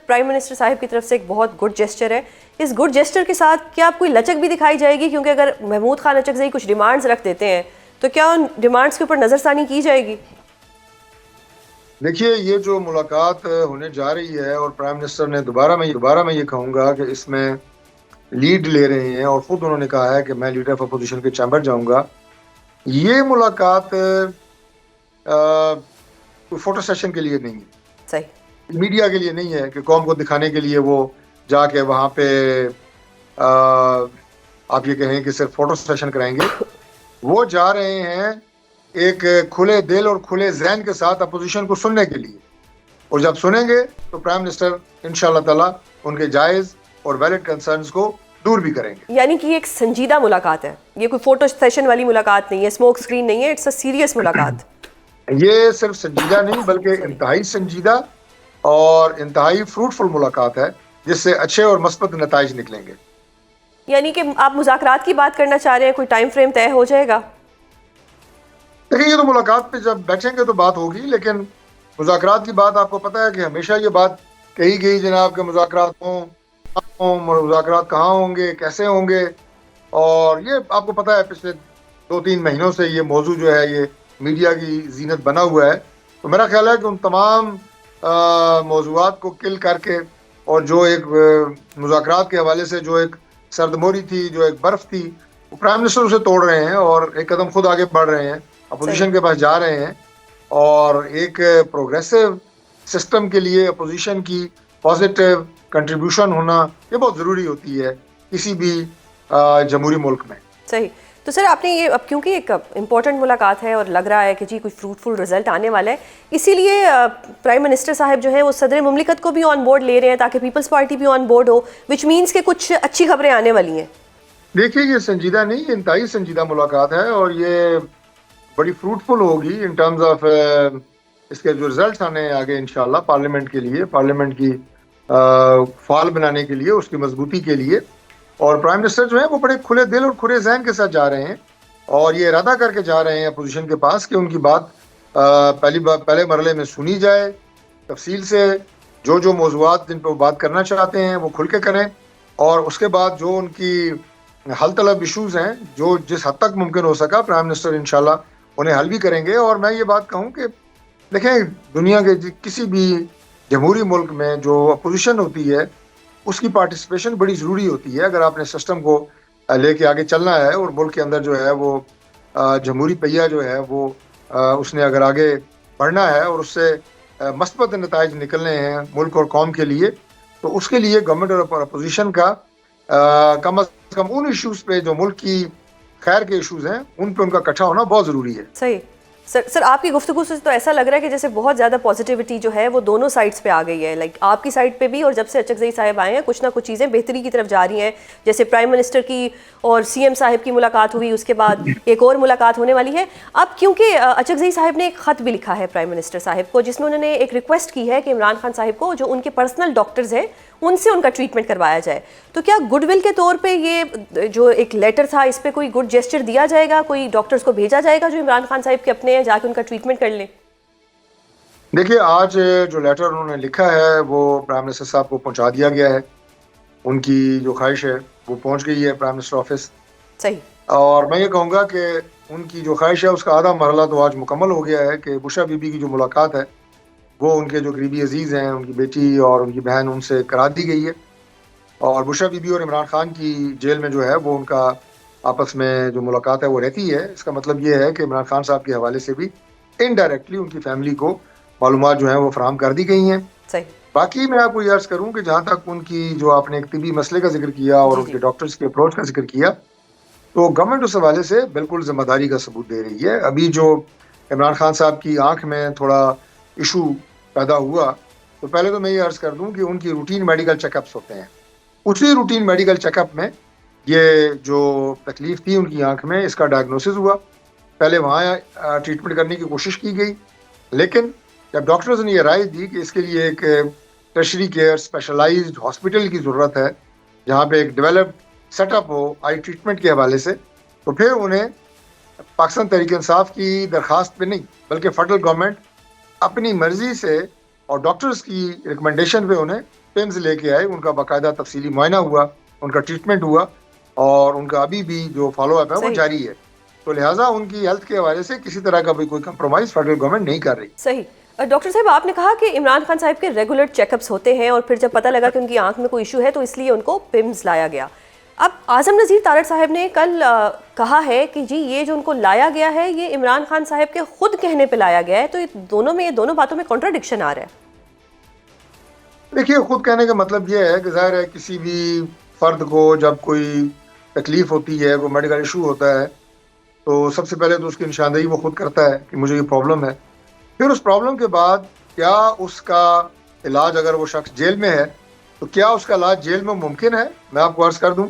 Prime minister صاحب کی طرف سے ایک بہت گڈ جیسچر ہے. اس گڈ جیسچر کے ساتھ کیا آپ کوئی لچک بھی دکھائی جائے گی؟ کیونکہ اگر محمود خان اچکزئی کچھ ڈیمانڈز رکھ دیتے ہیں تو کیا ان ڈیمانڈز کے اوپر نظر ثانی کی جائے گی؟ دیکھیے یہ جو ملاقات ہونے جا رہی ہے اور پرائم منسٹر نے دوبارہ میں یہ کہوں گا کہ اس میں لیڈ لے رہے ہیں اور خود انہوں نے کہا ہے کہ میں لیڈر آف اپوزیشن کے چیمبر جاؤں گا. یہ ملاقات کوئی فوٹو سیشن کے لیے نہیں ہے, صحیح, میڈیا کے لیے نہیں ہے کہ قوم کو دکھانے کے لیے وہ جا کے وہاں پہ آپ یہ کہیں کہ صرف فوٹو سیشن کرائیں گے. وہ جا رہے ہیں ایک کھلے دل اور کھلے ذہن کے ساتھ اپوزیشن کو سننے کے لیے, اور جب سنیں گے تو پرائم منسٹر انشاءاللہ تعالی ان کے جائز اور ویلڈ کنسرنز کو دور بھی کریں گے. یعنی کہ یہ ایک سنجیدہ ملاقات ہے, یہ کوئی فوٹو سیشن والی ملاقات نہیں ہے, اسموک اسکرین نہیں ہے, اٹس اے سیریس ملاقات. یہ صرف سنجیدہ نہیں بلکہ انتہائی سنجیدہ اور انتہائی فروٹفل ملاقات ہے جس سے اچھے اور مثبت نتائج نکلیں گے. یعنی کہ آپ مذاکرات کی بات کرنا چاہ رہے ہیں, کوئی ٹائم فریم طے ہو جائے گا؟ دیکھیں یہ تو ملاقات پہ جب بیٹھیں گے تو بات ہوگی, لیکن مذاکرات کی بات آپ کو پتہ ہے کہ ہمیشہ یہ بات کہی گئی جناب کہ مذاکرات مذاکرات کہاں ہوں گے, کیسے ہوں گے, اور یہ آپ کو پتہ ہے پچھلے 2-3 مہینوں سے یہ موضوع جو ہے یہ میڈیا کی زینت بنا ہوا ہے. تو میرا خیال ہے کہ ان تمام موضوعات کو کل کر کے اور جو ایک مذاکرات کے حوالے سے جو ایک سردموری تھی, جو ایک برف تھی, وہ پرائم منسٹر اسے توڑ رہے ہیں اور ایک قدم خود آگے بڑھ رہے ہیں, اپوزیشن کے پاس جا رہے ہیں, اور ایک پروگریسو سسٹم کے لیے اپوزیشن کی پازیٹیو کنٹریبیوشن ہونا یہ بہت ضروری ہوتی ہے کسی بھی جمہوری ملک میں. صحیح. تو سر آپ نے یہ اب کیونکہ ایک امپورٹنٹ ملاقات ہے اور لگ رہا ہے کہ جی کوئی فروٹفل رزلٹ آنے والا ہے, اسی لیے پرائم منسٹر صاحب جو ہیں وہ صدر مملکت کو بھی آن بورڈ لے رہے ہیں تاکہ پیپلز پارٹی بھی on board who, which means کہ کچھ اچھی خبریں آنے والی ہیں. دیکھیے یہ سنجیدہ نہیں, یہ انتہائی سنجیدہ ملاقات ہے اور یہ بڑی فروٹفل ہوگی ان ٹرمز آف اس کے جو رزلٹس آنے آگے انشاءاللہ پارلیمنٹ کے لیے, پارلیمنٹ کی فعال بنانے کے لیے, اس کی مضبوطی کے لیے. اور پرائم منسٹر جو ہیں وہ بڑے کھلے دل اور کھلے ذہن کے ساتھ جا رہے ہیں اور یہ ارادہ کر کے جا رہے ہیں اپوزیشن کے پاس کہ ان کی بات پہلے مرحلے میں سنی جائے تفصیل سے, جو موضوعات جن پہ وہ بات کرنا چاہتے ہیں وہ کھل کے کریں, اور اس کے بعد جو ان کی حل طلب ایشوز ہیں جو جس حد تک ممکن ہو سکا پرائم منسٹر انشاءاللہ انہیں حل بھی کریں گے. اور میں یہ بات کہوں کہ دیکھیں دنیا کے کسی بھی جمہوری ملک میں جو اپوزیشن ہوتی ہے اس کی پارٹیسپیشن بڑی ضروری ہوتی ہے اگر آپ نے سسٹم کو لے کے آگے چلنا ہے, اور ملک کے اندر جو ہے وہ جمہوری پہیہ جو ہے وہ اس نے اگر آگے بڑھنا ہے اور اس سے مثبت نتائج نکلنے ہیں ملک اور قوم کے لیے, تو اس کے لیے گورنمنٹ اور اپوزیشن کا کم از کم ان ایشوز پہ جو ملک کی خیر کے ایشوز ہیں ان پہ ان کا اکٹھا ہونا بہت ضروری ہے. صحیح. سر آپ کی گفتگو سے تو ایسا لگ رہا ہے کہ جیسے بہت زیادہ پازیٹیوٹی جو ہے وہ دونوں سائڈس پہ آ گئی ہے, لائک آپ کی سائڈ پہ بھی, اور جب سے اچکزئی صاحب آئے ہیں کچھ نہ کچھ چیزیں بہتری کی طرف جا رہی ہیں. جیسے پرائم منسٹر کی اور سی ایم صاحب کی ملاقات ہوئی, اس کے بعد ایک اور ملاقات ہونے والی ہے. اب کیونکہ اچکزئی صاحب نے ایک خط بھی لکھا ہے پرائم منسٹر صاحب کو جس میں انہوں نے ایک ریکویسٹ کی ہے کہ عمران خان صاحب کو جو ان کے پرسنل ڈاکٹرز ہیں ان سے ان کا ٹریٹمنٹ کروایا جائے. تو کیا گڈ ول کے طور پہ یہ جو ایک لیٹر تھا اس پہ کوئی گڈ جیسچر دیا جائے گا, کوئی ڈاکٹرز کو بھیجا جائے گا جو عمران خان صاحب کے اپنے ہیں, جا کے ان کا ٹریٹمنٹ کر لیں؟ دیکھیے آج جو لیٹر انہوں نے لکھا ہے وہ پرائم منسٹر صاحب کو پہنچا دیا گیا ہے, ان کی جو خواہش ہے وہ پہنچ گئی ہے پرائم منسٹر آفس. صحیح. اور میں یہ کہوں گا کہ ان کی جو خواہش ہے اس کا آدھا مرحلہ تو آج مکمل ہو گیا ہے کہ بشرا بی بی کی جو ملاقات ہے وہ ان کے جو قریبی عزیز ہیں, ان کی بیٹی اور ان کی بہن, ان سے کرا دی گئی ہے. اور بشرا بی بی اور عمران خان کی جیل میں جو ہے وہ ان کا آپس میں جو ملاقات ہے وہ رہتی ہے. اس کا مطلب یہ ہے کہ عمران خان صاحب کے حوالے سے بھی انڈائریکٹلی ان کی فیملی کو معلومات جو ہیں وہ فراہم کر دی گئی ہیں. صحیح. باقی میں آپ کو یہ عرض کروں کہ جہاں تک ان کی جو آپ نے ایک طبی مسئلے کا ذکر کیا اور ان کے ڈاکٹرز کے اپروچ کا ذکر کیا, تو گورنمنٹ اس حوالے سے بالکل ذمہ داری کا ثبوت دے رہی ہے. ابھی جو عمران خان صاحب کی آنکھ میں تھوڑا ایشو پیدا ہوا, تو پہلے تو میں یہ عرض کر دوں کہ ان کی روٹین میڈیکل چیک اپس ہوتے ہیں. اسی روٹین میڈیکل چیک اپ میں یہ جو تکلیف تھی ان کی آنکھ میں اس کا ڈائگنوسس ہوا. پہلے وہاں ٹریٹمنٹ کرنے کی کوشش کی گئی, لیکن جب ڈاکٹرز نے یہ رائے دی کہ اس کے لیے ایک ٹرشری کیئر اسپیشلائزڈ ہاسپٹل کی ضرورت ہے جہاں پہ ایک ڈیولپڈ سیٹ اپ ہو آئی ٹریٹمنٹ کے حوالے سے, تو پھر انہیں پاکستان تحریک انصاف کی درخواست پہ نہیں بلکہ فیڈرل گورنمنٹ اپنی مرضی سے اور ڈاکٹرز کی ریکمنڈیشن پہ انہیں پمز لے کے آئے, ان کا باقاعدہ تفصیلی معائنہ ہوا, ان کا ٹریٹمنٹ ہوا, اور ان کا ابھی بھی جو فالو اپ ہے وہ جاری ہے. تو لہٰذا ان کی ہیلتھ کے حوالے سے کسی طرح کا بھی کوئی کمپرومائز فیڈرل گورنمنٹ نہیں کر رہی. صحیح. ڈاکٹر صاحب آپ نے کہا کہ عمران خان صاحب کے ریگولر چیک اپس ہوتے ہیں, اور پھر جب پتہ لگا کہ ان کی آنکھ میں کوئی ایشو ہے تو اس لیے ان کو پمز لایا گیا. اب اعظم نذیر تارڑ صاحب نے کل کہا ہے کہ جی یہ جو ان کو لایا گیا ہے یہ عمران خان صاحب کے خود کہنے پہ لایا گیا ہے, تو یہ دونوں باتوں میں کنٹراڈکشن آ رہا ہے. دیکھیے, خود کہنے کا مطلب یہ ہے کہ ظاہر ہے کسی بھی فرد کو جب کوئی تکلیف ہوتی ہے, کوئی میڈیکل ایشو ہوتا ہے, تو سب سے پہلے تو اس کی نشاندہی وہ خود کرتا ہے کہ مجھے یہ پرابلم ہے. پھر اس پرابلم کے بعد کیا اس کا علاج, اگر وہ شخص جیل میں ہے تو کیا اس کا علاج جیل میں ممکن ہے. میں آپ کو عرض کر دوں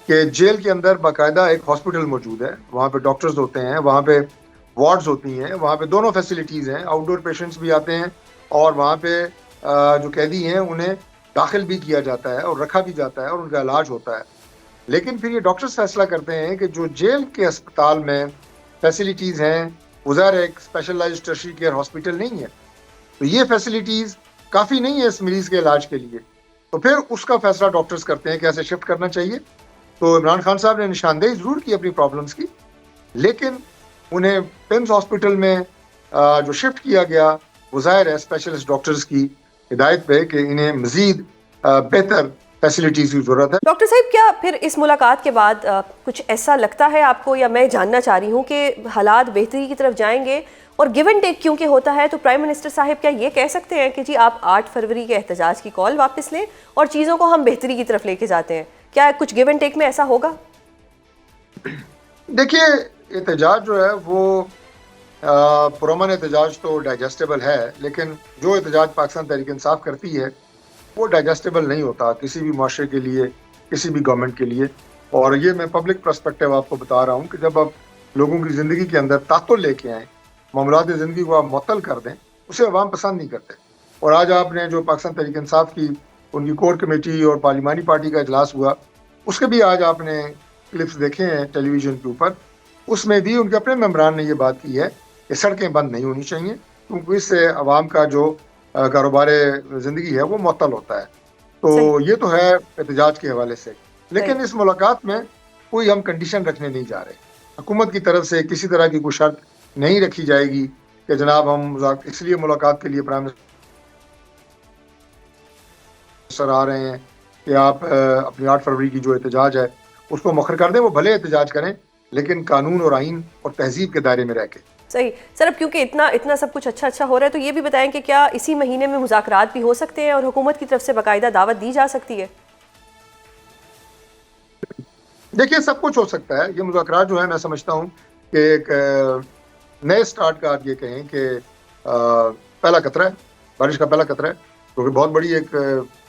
کہ جیل کے اندر باقاعدہ ایک ہاسپٹل موجود ہے, وہاں پہ ڈاکٹرز ہوتے ہیں, وہاں پہ وارڈز ہوتی ہیں, وہاں پہ دونوں فیسلٹیز ہیں, آؤٹ ڈور پیشنٹس بھی آتے ہیں, اور وہاں پہ جو قیدی ہیں انہیں داخل بھی کیا جاتا ہے اور رکھا بھی جاتا ہے اور ان کا علاج ہوتا ہے. لیکن پھر یہ ڈاکٹرز فیصلہ کرتے ہیں کہ جو جیل کے اسپتال میں فیسلٹیز ہیں وہ ظاہر ایک اسپیشلائزڈ ٹرشری کیئر ہاسپٹل نہیں ہے, تو یہ فیسلٹیز کافی نہیں ہے اس مریض کے علاج کے لیے. تو پھر اس کا فیصلہ ڈاکٹرز کرتے ہیں کہ ایسے شفٹ کرنا چاہیے. تو عمران خان صاحب نے نشاندہی ضرور کی اپنی پرابلمس کی, لیکن انہیں پمز ہاسپٹل میں جو شفٹ کیا گیا وہ ظاہر ہے اسپیشلسٹ ڈاکٹرز کی ہدایت پہ کہ انہیں مزید بہتر فیسلٹیز کی ضرورت ہے. ڈاکٹر صاحب کیا پھر اس ملاقات کے بعد کچھ ایسا لگتا ہے آپ کو, یا میں جاننا چاہ رہی ہوں کہ حالات بہتری کی طرف جائیں گے, اور گیو اینڈ ٹیک کیونکہ ہوتا ہے تو پرائم منسٹر صاحب کیا یہ کہہ سکتے ہیں کہ جی آپ 8 فروری کے احتجاج کی کال واپس لیں اور چیزوں کو ہم بہتری کی طرف لے کے جاتے ہیں؟ کیا کچھ گیو اینڈ ٹیک میں ایسا ہوگا؟ دیکھیے, احتجاج جو ہے وہ پرامن احتجاج تو ڈائجسٹیبل ہے, لیکن جو احتجاج پاکستان تحریک انصاف کرتی ہے وہ ڈائجسٹیبل نہیں ہوتا کسی بھی معاشرے کے لیے, کسی بھی گورنمنٹ کے لیے. اور یہ میں پبلک پرسپیکٹیو آپ کو بتا رہا ہوں کہ جب آپ لوگوں کی زندگی کے اندر تعطل لے کے آئیں, معاملات زندگی کو آپ معطل کر دیں, اسے عوام پسند نہیں کرتے. اور آج آپ نے جو پاکستان تحریک انصاف کی ان کی کور کمیٹی اور پارلیمانی پارٹی کا اجلاس ہوا, اس کے بھی آج آپ نے کلپس دیکھے ہیں ٹیلی ویژن کے اوپر, اس میں بھی ان کے اپنے ممبران نے یہ بات کی ہے کہ سڑکیں بند نہیں ہونی چاہیے, کیونکہ اس سے عوام کا جو کاروبار زندگی ہے وہ معطل ہوتا ہے. تو یہ تو ہے احتجاج کے حوالے سے, لیکن اس ملاقات میں کوئی ہم کنڈیشن رکھنے نہیں جا رہے. حکومت کی طرف سے کسی طرح کی کوئی شرط نہیں رکھی جائے گی کہ جناب ہم اس لیے ملاقات کے لیے پرائم منسٹر آ رہے ہیں کہ آپ اپنی 8 فروری کی جو احتجاج ہے اس کو مؤخر کر دیں. وہ بھلے احتجاج کریں لیکن قانون اور آئین اور تہذیب کے دائرے میں رہ کے. صحیح سر, اب کیونکہ اتنا سب کچھ اچھا ہو رہا ہے تو یہ بھی بتائیں کہ کیا اسی مہینے میں مذاکرات بھی ہو سکتے ہیں اور حکومت کی طرف سے باقاعدہ دعوت دی جا سکتی ہے؟ دیکھیے, سب کچھ ہو سکتا ہے. یہ مذاکرات جو ہے میں سمجھتا ہوں کہ ایک نئے سٹارٹ کا آپ یہ کہیں کہ پہلا قطرہ ہے, بارش کا پہلا قطرہ ہے, کیونکہ بہت بڑی ایک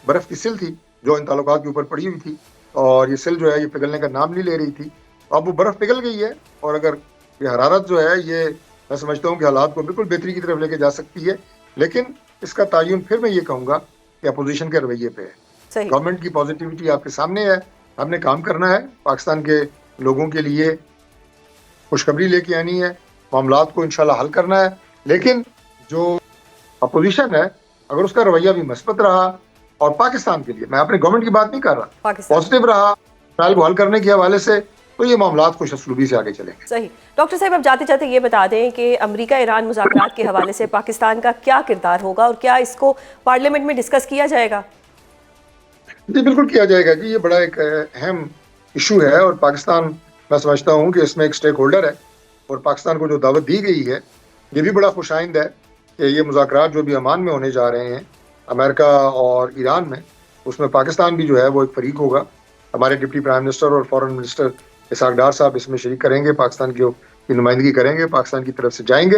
برف کی سل تھی جو ان تعلقات کے اوپر پڑی ہوئی تھی, اور یہ سل جو ہے یہ پگھلنے کا نام نہیں لے رہی تھی. اب وہ برف پگھل گئی ہے, اور اگر یہ حرارت جو ہے یہ میں سمجھتا ہوں کہ حالات کو بالکل بہتری کی طرف لے کے جا سکتی ہے. لیکن اس کا تعین پھر میں یہ کہوں گا کہ اپوزیشن کے رویے پہ ہے. گورنمنٹ کی پازیٹیوٹی آپ کے سامنے ہے, ہم نے کام کرنا ہے, پاکستان کے لوگوں کے لیے خوشخبری لے کے آنی ہے, معاملات کو انشاءاللہ حل کرنا ہے. لیکن جو اپوزیشن ہے اگر اس کا رویہ بھی مثبت رہا اور پاکستان کے لیے, میں اپنے گورنمنٹ کی بات نہیں کر رہا, پازیٹیو رہا مسائل کو حل کرنے کے حوالے سے, تو یہ معاملات خوش اسلوبی سے آگے چلیں گے. صحیح. ڈاکٹر صاحب اب جاتے جاتے یہ بتا دیں کہ امریکہ ایران مذاکرات کے حوالے سے پاکستان کا کیا کردار ہوگا, اور کیا اس کو پارلیمنٹ میں ڈسکس کیا جائے گا؟ جی بالکل کیا جائے گا جی, یہ بڑا ایک اہم ایشو ہے, اور پاکستان میں سمجھتا ہوں کہ اس میں ایک اسٹیک ہولڈر ہے, اور پاکستان کو جو دعوت دی گئی ہے یہ بھی بڑا خوش آئند ہے کہ یہ مذاکرات جو بھی عمان میں ہونے جا رہے ہیں امریکہ اور ایران میں, اس میں پاکستان بھی جو ہے وہ ایک فریق ہوگا. ہمارے ڈپٹی پرائم منسٹر اور فارن منسٹر اسحاق ڈار صاحب اس میں شریک کریں گے, پاکستان کی نمائندگی کریں گے, پاکستان کی طرف سے جائیں گے,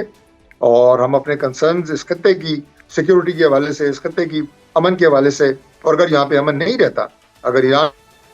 اور ہم اپنے کنسرنز اس خطے کی سیکیورٹی کے حوالے سے, اس خطے کی امن کے حوالے سے, اور اگر یہاں پہ امن نہیں رہتا, اگر ایران